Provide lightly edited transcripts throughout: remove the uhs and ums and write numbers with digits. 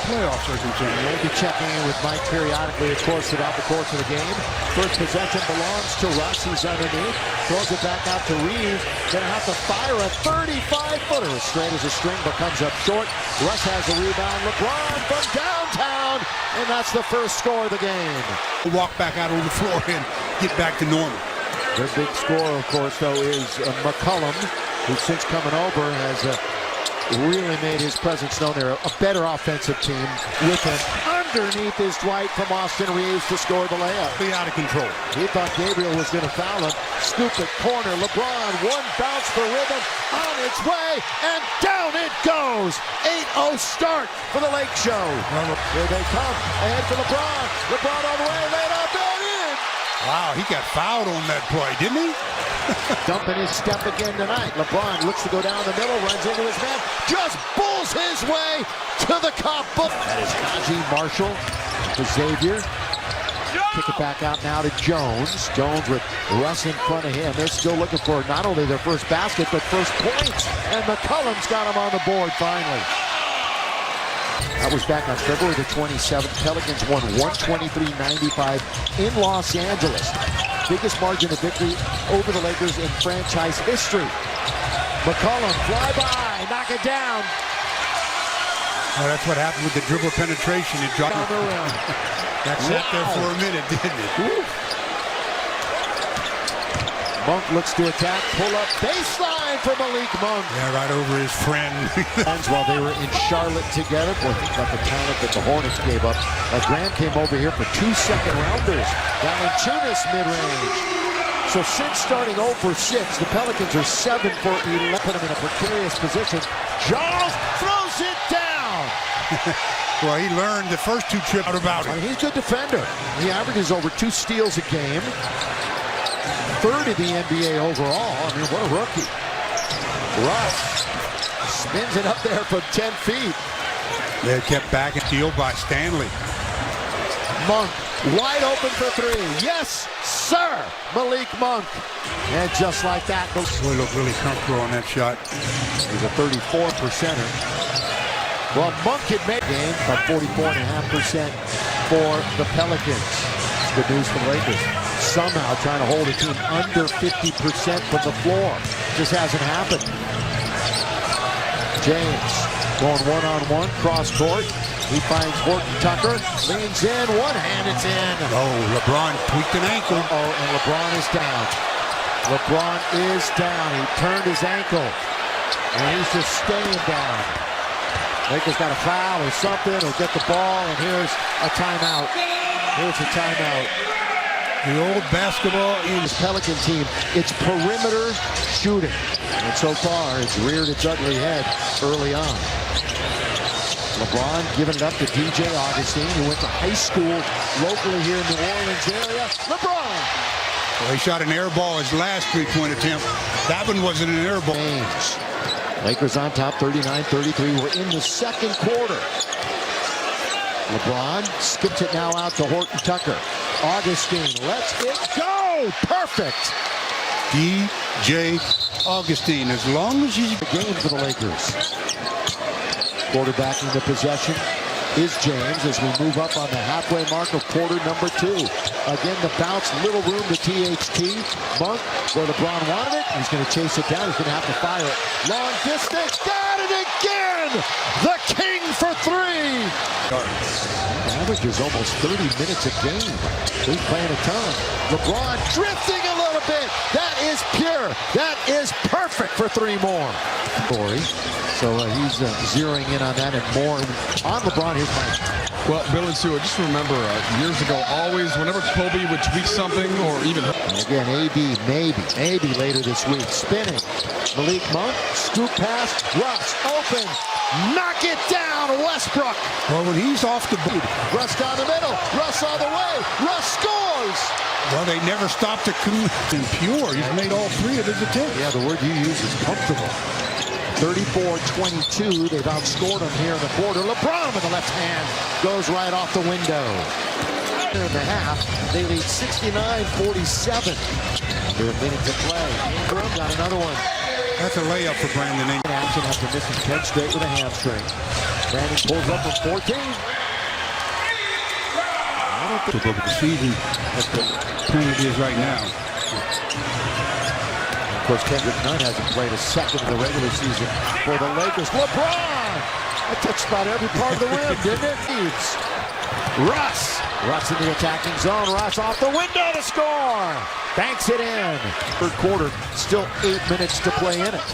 playoff circumstance. We'll be checking in with Mike periodically, of course, throughout the course of the game. First possession belongs to Russ. He's underneath. Throws it back out to Reeves. Gonna have to fire a 35-footer. As straight as a string, but comes up short. Russ has the rebound. LeBron from downtown. And that's the first score of the game. Walk back out on the floor and get back to normal. Their big scorer, of course, though, is McCollum, who since coming over has really made his presence known. They're a better offensive team with him. Underneath is Dwight from Austin Reeves to score the layup. Be out of control. He thought Gabriel was going to foul him. Scoop it, corner. LeBron, one bounce for rhythm, on its way, and down it goes. 8-0 start for the Lake Show. Here they come. Ahead for LeBron. LeBron all the way, laid up and in. Wow, he got fouled on that play, didn't he? Dumping his step again tonight. LeBron looks to go down the middle, runs into his man, just bulls his way to the cup. That is Najee Marshall to Xavier. Kick it back out now to Jones. Jones with Russ in front of him. They're still looking for not only their first basket, but first points. And McCollum's got him on the board finally. That was back on February the 27th. Pelicans won 123-95 in Los Angeles. Biggest margin of victory over the Lakers in franchise history. McCollum, fly by, knock it down. Well, that's what happened with the dribble penetration. It dropped. Down the rim. That sat there for a minute, didn't it? Ooh. Monk looks to attack, pull up, baseline for Malik Monk. Yeah, right over his friend. While they were in Charlotte together, boy, think about the talent that the Hornets gave up. Grant came over here for 2 second-rounders. Valanciunas mid-range. So since starting 0 for 6, the Pelicans are 7 for 11. Put him in a precarious position. Charles throws it down. Well, he learned the first 2 trips about it. He's a good defender. He averages over 2 steals a game. Third in the NBA overall. I mean, what a rookie. Russ spins it up there from 10 feet. They kept back and steal by Stanley. Monk wide open for 3. Yes, sir. Malik Monk. And just like that. Boy, looked really comfortable on that shot. He's a 34%er. Well, Monk had made the game by 44.5% for the Pelicans. It's good news for the Lakers. Somehow trying to hold a team under 50% from the floor. Just hasn't happened. James going one-on-one, cross-court. He finds Horton Tucker, leans in, one hand, it's in. Oh, LeBron tweaked an ankle. Uh-oh, and LeBron is down. LeBron is down. He turned his ankle, and he's just staying down. Lakers got a foul or something, or get the ball, and here's a timeout. Here's a timeout. The old basketball in this Pelican team, it's perimeter shooting. And so far, it's reared its ugly head early on. LeBron giving it up to DJ Augustine, who went to high school locally here in the New Orleans area. LeBron! Well, he shot an air ball his last 3-point attempt. That one wasn't an air ball. Lakers on top, 39-33. We're in the second quarter. LeBron skips it now out to Horton Tucker. Augustine lets it go. Perfect. DJ Augustine, as long as he's the game for the Lakers. Quarterbacking the possession is James as we move up on the halfway mark of quarter number 2. Again, the bounce, little room to THT. Monk, where LeBron wanted it. He's going to chase it down. He's going to have to fire it. Long distance. Got it again. The king for 3. Averages almost 30 minutes a game. He's playing a ton. LeBron drifting a little bit. That is pure. That is perfect for 3 more. Corey. So he's zeroing in on that and more on LeBron. Here's Mike. Well, Bill and Sue, just remember years ago, always, whenever Kobe would tweak something or even... And again, AD, maybe later this week. Spinning. Malik Monk, scoop pass, Russ, open, knock it down, Westbrook. Well, when he's off the boot. Russ down the middle, Russ all the way, Russ scores. Well, they never stopped to and pure. He's made all 3 of his attempts. Yeah, the word you use is comfortable. 34-22, they've outscored them here in the quarter. LeBron with the left hand goes right off the window. In the half, they lead 69-47. Under a minute to play. Ingram got another one. That's a layup for Brandon Ingram. Action after missing 10 straight with a hamstring. Brandon pulls up from 14. To book the season, that's the point it is right now. Of course, Kendrick Nunn hasn't played a second of the regular season for the Lakers. LeBron! That touched about every part of the rim, didn't it? Russ in the attacking zone. Russ off the window to score. Banks it in. Third quarter, still 8 minutes to play in it.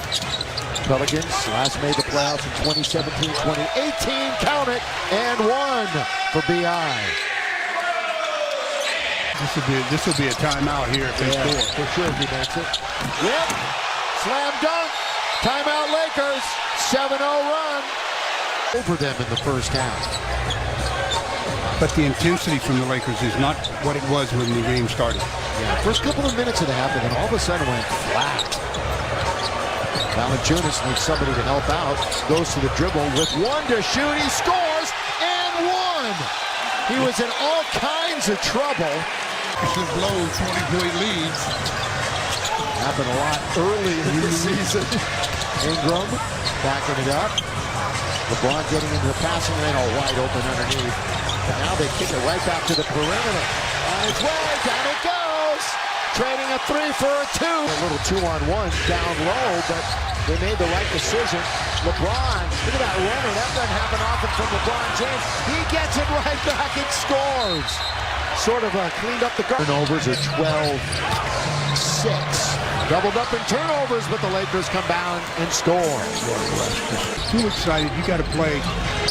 Pelicans last made the playoffs in 2017, 2018. Count it, and one for BI. This will be a timeout here if they score. For sure he makes it. Yep. Slam dunk. Timeout Lakers. 7-0 run. Over them in the first half. But the intensity from the Lakers is not what it was when the game started. Yeah, first couple of minutes of the half, and then all of a sudden went flat. Valanciunas needs somebody to help out. Goes to the dribble with one to shoot. He scores, and one. He was in all kinds of trouble. Should blow 20-point leads. Happened a lot early in the season. Ingram backing it up. LeBron getting into the passing lane, all wide open underneath. And now they kick it right back to the perimeter. On its way, down it goes. Trading a 3 for a 2. A little 2-on-1 down low, but they made the right decision. LeBron, look at that runner. That doesn't happen often from LeBron James. He gets it right back and scores. Sort of cleaned up the guard. Turnovers are 12-6. Doubled up in turnovers, but the Lakers come down and score. Too excited. You got to play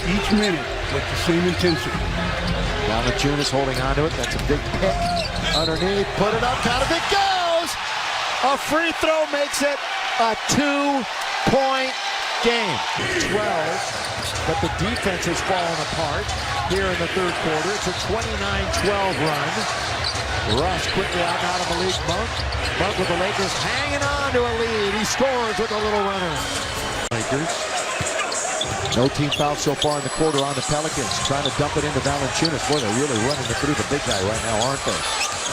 each minute with the same intensity. Valanciunas holding onto it. That's a big pick. Underneath, put it up, count it goes! A free throw makes it a 2-point game. 12, but the defense has fallen apart here in the third quarter. It's a 29-12 run. Russ quickly out of Malik Monk. Monk with the Lakers hanging on to a lead. He scores with a little runner. Lakers. No team foul so far in the quarter on the Pelicans. Trying to dump it into Valanciunas. Boy, they're really running it through the big guy right now, aren't they?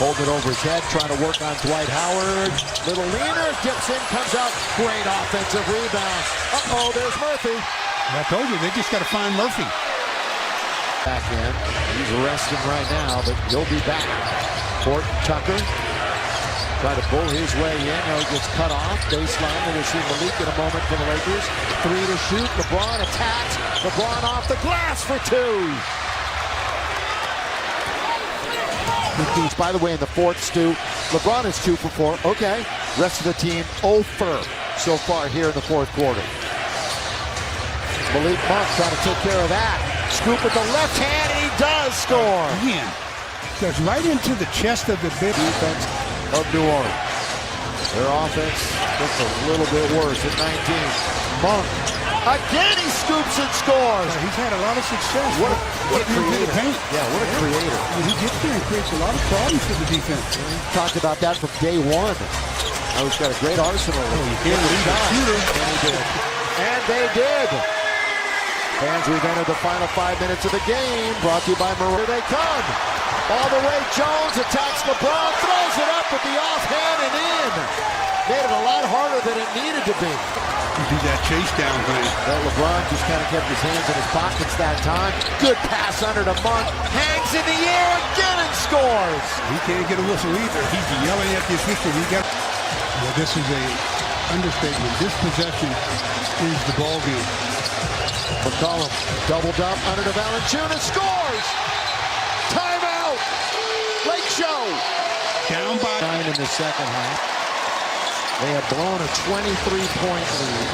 Holding it over his head, trying to work on Dwight Howard. Little leaner, dips in, comes out. Great offensive rebound. Uh-oh, there's Murphy. I told you, they just got to find Murphy. Back in. He's resting right now, but he'll be back. Fort Tucker. Try to bull his way in. Now he gets cut off. Baseline. We'll see Malik in a moment for the Lakers. 3 to shoot. LeBron attacks. LeBron off the glass for 2. By the way, in the fourth, Stu, LeBron is 2 for 4. Okay. Rest of the team 0 for so far here in the fourth quarter. Malik Monk trying to take care of that. Scoop with the left hand, and he does score. Again, goes right into the chest of the big Defense of New Orleans. Their offense looks a little bit worse at 19. Monk. Again, he scoops and scores. He's had a lot of success. What a creator. Yeah, what a creator. He gets there and creates a lot of problems for the defense. We talked about that from day one. Now he's got a great arsenal. You can't leave a shooter. And he did. And they did. Fans, we've entered the final 5 minutes of the game. Brought to you by Maroon. Here they come. All the way, Jones attacks LeBron, throws it up with the offhand and in. Made it a lot harder than it needed to be. You do that chase down thing. Well, LeBron just kind of kept his hands in his pockets that time. Good pass under to Monk. Hangs in the air again and scores. He can't get a whistle either. He's yelling at the official. Well, this is a understatement. This possession is the ball game. McCollum doubled up under to Valanciunas. Scores. Timeout. Lake Show. Down by 9 in the second half. They have blown a 23-point lead.